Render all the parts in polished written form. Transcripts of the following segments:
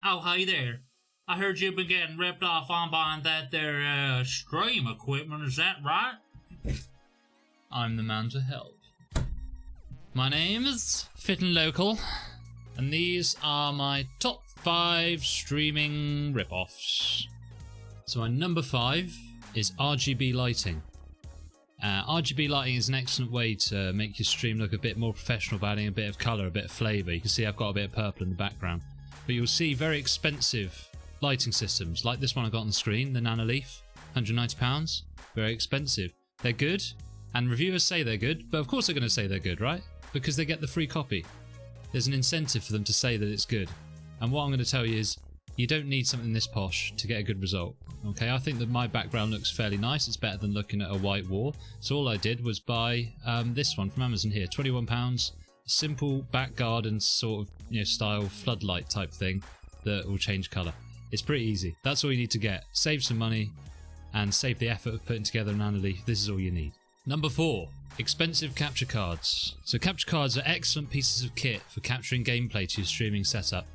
Oh, hey there. I heard you've been getting ripped off on buying that there stream equipment, is that right? I'm the man to help. My name is FitAndLocal, and these are my top 5 streaming rip-offs. So my number 5 is RGB Lighting. RGB lighting is an excellent way to make your stream look a bit more professional by adding a bit of colour, a bit of flavour. You can see I've got a bit of purple in the background. But you'll see very expensive lighting systems, like this one I got on the screen, the Nanoleaf, £190. Very expensive. They're good, and reviewers say they're good, but of course they're going to say they're good, right? Because they get the free copy. There's an incentive for them to say that it's good. And what I'm going to tell you is, you don't need something this posh to get a good result. Okay, I think that my background looks fairly nice. It's better than looking at a white wall. So all I did was buy this one from Amazon here, £21. Simple back garden sort of style floodlight type thing that will change colour. It's pretty easy. That's all you need to get. Save some money and save the effort of putting together an Nanoleaf. This is all you need. Number 4, expensive capture cards. So capture cards are excellent pieces of kit for capturing gameplay to your streaming setup.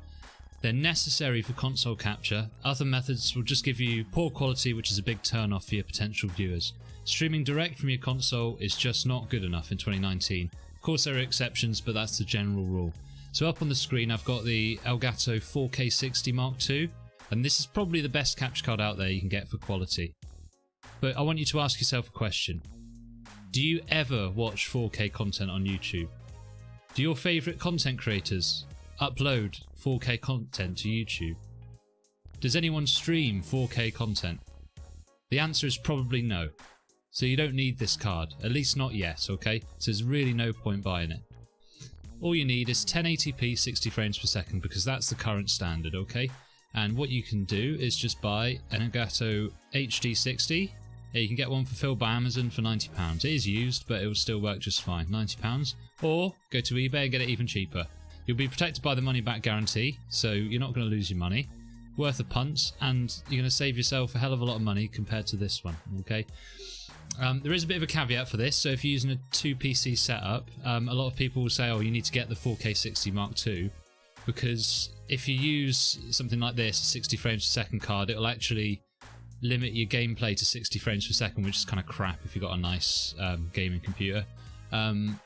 They're necessary for console capture. Other methods will just give you poor quality, which is a big turn off for your potential viewers. Streaming direct from your console is just not good enough in 2019. Of course there are exceptions, but that's the general rule. So up on the screen I've got the Elgato 4K60 Mark II, and this is probably the best capture card out there you can get for quality. But I want you to ask yourself a question. Do you ever watch 4K content on YouTube? Do your favourite content creators upload 4K content to YouTube? Does anyone stream 4K content? The answer is probably no. So you don't need this card, at least not yet, okay? So there's really no point buying it. All you need is 1080p 60 frames per second, because that's the current standard, okay? And what you can do is just buy an Elgato HD60. You can get one for filled by Amazon for £90. It is used, but it will still work just fine, £90. Or go to eBay and get it even cheaper. You'll be protected by the money back guarantee, so you're not going to lose your money. Worth a punt, and you're going to save yourself a hell of a lot of money compared to this one, okay? There is a bit of a caveat for this, so if you're using a 2 PC setup, a lot of people will say, oh, you need to get the 4K60 Mark II, because if you use something like this, a 60 frames per second card, it'll actually limit your gameplay to 60 frames per second, which is kind of crap if you've got a nice gaming computer. And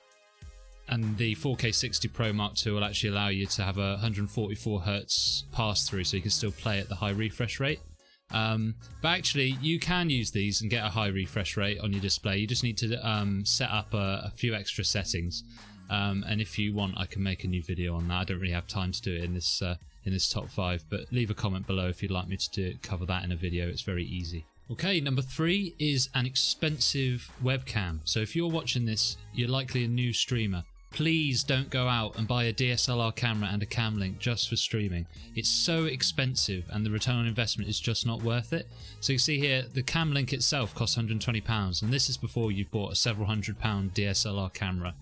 the 4K60 Pro Mark II will actually allow you to have a 144Hz pass-through, so you can still play at the high refresh rate. But actually, you can use these and get a high refresh rate on your display. You just need to set up a few extra settings. And if you want, I can make a new video on that. I don't really have time to do it in this top 5, but leave a comment below if you'd like me to cover that in a video. It's very easy. Okay, number 3 is an expensive webcam. So if you're watching this, you're likely a new streamer. Please don't go out and buy a DSLR camera and a cam link just for streaming. It's so expensive and the return on investment is just not worth it. So you see here, the cam link itself costs £120, and this is before you've bought a several £100 DSLR camera.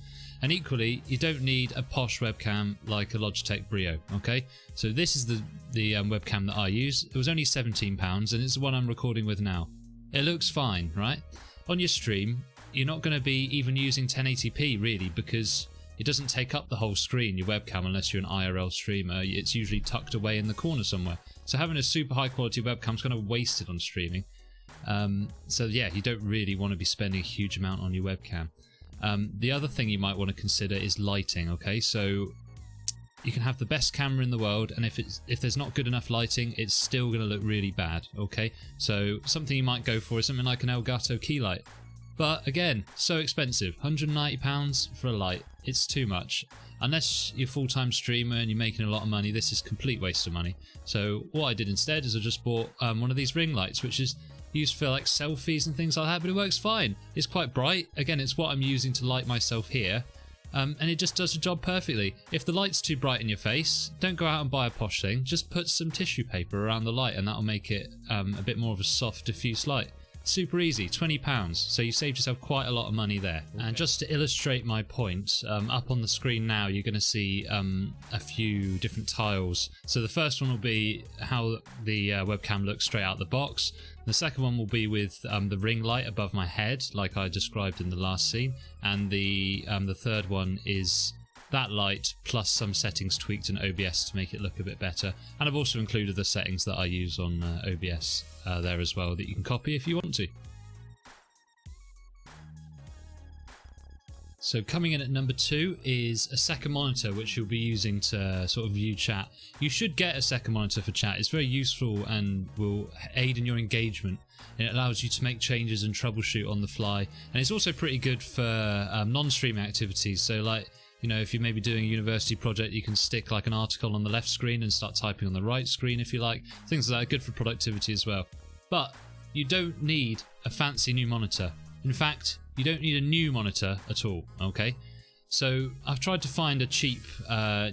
And equally, you don't need a posh webcam like a Logitech Brio, okay? So this is the webcam that I use. It was only £17, and it's the one I'm recording with now. It looks fine, right? On your stream, you're not going to be even using 1080p really, because it doesn't take up the whole screen, your webcam, unless you're an IRL streamer. It's usually tucked away in the corner somewhere. So having a super high quality webcam is kind of wasted on streaming. So yeah, you don't really want to be spending a huge amount on your webcam. The other thing you might want to consider is lighting, okay? So you can have the best camera in the world, and if there's not good enough lighting, it's still going to look really bad, okay? So something you might go for is something like an Elgato key light. But again, so expensive, £190 for a light. It's too much. Unless you're a full-time streamer and you're making a lot of money, this is a complete waste of money. So what I did instead is I just bought one of these ring lights, which is used for like selfies and things like that, but it works fine. It's quite bright. Again, it's what I'm using to light myself here. And it just does the job perfectly. If the light's too bright in your face, don't go out and buy a posh thing. Just put some tissue paper around the light and that'll make it a bit more of a soft, diffuse light. Super easy, £20, so you saved yourself quite a lot of money there. Okay. And just to illustrate my point, up on the screen now you're going to see a few different tiles. So the first one will be how the webcam looks straight out the box. The second one will be with the ring light above my head, like I described in the last scene. And the third one is that light plus some settings tweaked in OBS to make it look a bit better. And I've also included the settings that I use on OBS there as well that you can copy if you want to. So coming in at number 2 is a second monitor, which you'll be using to sort of view chat. You should get a second monitor for chat. It's very useful and will aid in your engagement. And it allows you to make changes and troubleshoot on the fly. And it's also pretty good for non-stream activities. So like, you know, if you're maybe doing a university project, you can stick like an article on the left screen and start typing on the right screen if you like. Things like that are good for productivity as well. But you don't need a fancy new monitor. In fact, you don't need a new monitor at all, okay? So I've tried to find a cheap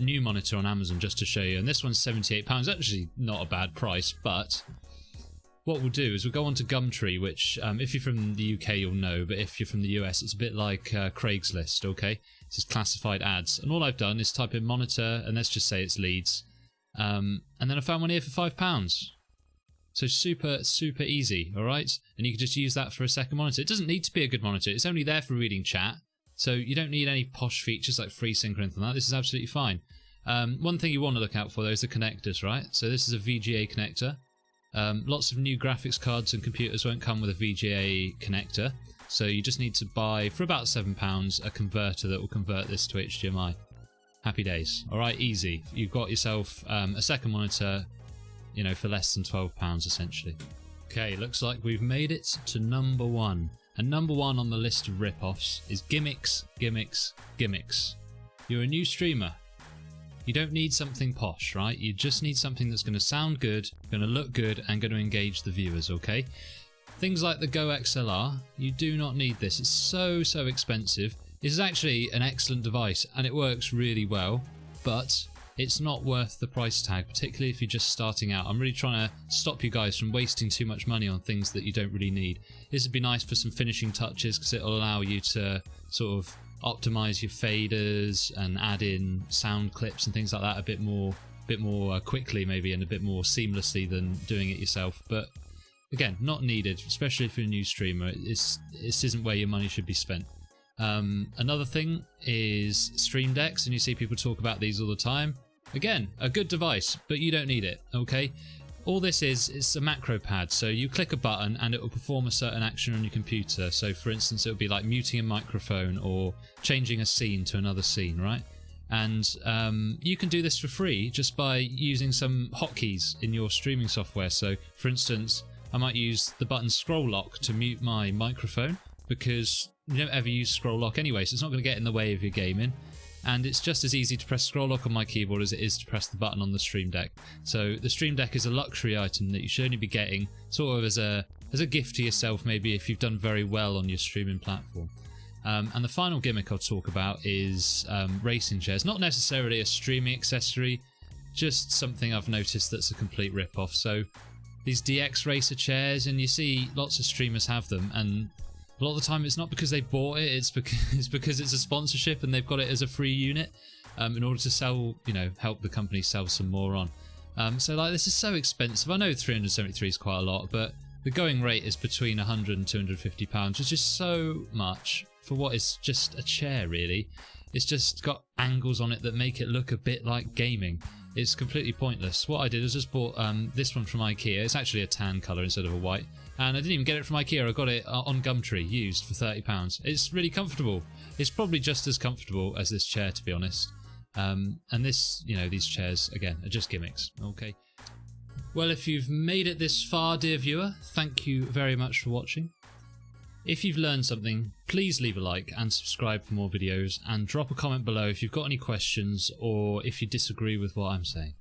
new monitor on Amazon just to show you, and this one's £78. Actually not a bad price, but what we'll do is we'll go on to Gumtree, which if you're from the UK you'll know, but if you're from the US it's a bit like Craigslist, okay? It's just classified ads, and all I've done is type in monitor, and let's just say it's Leeds, and then I found one here for £5. So super easy, alright? And you can just use that for a second monitor. It doesn't need to be a good monitor, it's only there for reading chat, so you don't need any posh features like FreeSync or anything like that. This is absolutely fine. One thing you want to look out for though is the connectors, right? So this is a VGA connector. Lots of new graphics cards and computers won't come with a VGA connector, so you just need to buy, for about £7, a converter that will convert this to HDMI. Happy days. Alright, easy. You've got yourself a second monitor, you know, for less than £12 essentially. Okay, looks like we've made it to number 1. And number 1 on the list of rip-offs is Gimmicks, Gimmicks, Gimmicks. You're a new streamer. You don't need something posh, right? You just need something that's going to sound good, going to look good, and going to engage the viewers, okay? Things like the Go XLR, you do not need this. It's so expensive. This is actually an excellent device, and it works really well, but it's not worth the price tag, particularly if you're just starting out. I'm really trying to stop you guys from wasting too much money on things that you don't really need. This would be nice for some finishing touches because it'll allow you to sort of optimize your faders and add in sound clips and things like that a bit more quickly maybe, and a bit more seamlessly than doing it yourself. But again, not needed, especially if you're a new streamer. This isn't where your money should be spent. Another thing is Stream Decks, and you see people talk about these all the time. Again, a good device, but you don't need it, okay? All this is, it's a macro pad, so you click a button and it will perform a certain action on your computer. So for instance, it would be like muting a microphone or changing a scene to another scene, right? And you can do this for free just by using some hotkeys in your streaming software. So for instance, I might use the button scroll lock to mute my microphone, because you don't ever use scroll lock anyway, so it's not going to get in the way of your gaming. And it's just as easy to press scroll lock on my keyboard as it is to press the button on the Stream Deck. So the Stream Deck is a luxury item that you should only be getting sort of as a gift to yourself, maybe if you've done very well on your streaming platform. And the final gimmick I'll talk about is racing chairs. Not necessarily a streaming accessory, just something I've noticed that's a complete rip-off. So these DX Racer chairs, and you see lots of streamers have them, and a lot of the time it's not because they bought it, it's because it's a sponsorship and they've got it as a free unit in order to sell, you know, help the company sell some more on. So like, this is so expensive. I know 373 is quite a lot, but the going rate is between £100 and £250, which is so much for what is just a chair, really. It's just got angles on it that make it look a bit like gaming. It's completely pointless. What I did is just bought this one from IKEA. It's actually a tan colour instead of a white. And I didn't even get it from IKEA. I got it on Gumtree, used for £30. It's really comfortable. It's probably just as comfortable as this chair, to be honest. And this, you know, these chairs, again, are just gimmicks, okay? Well, if you've made it this far, dear viewer, thank you very much for watching. If you've learned something, please leave a like and subscribe for more videos, and drop a comment below if you've got any questions or if you disagree with what I'm saying.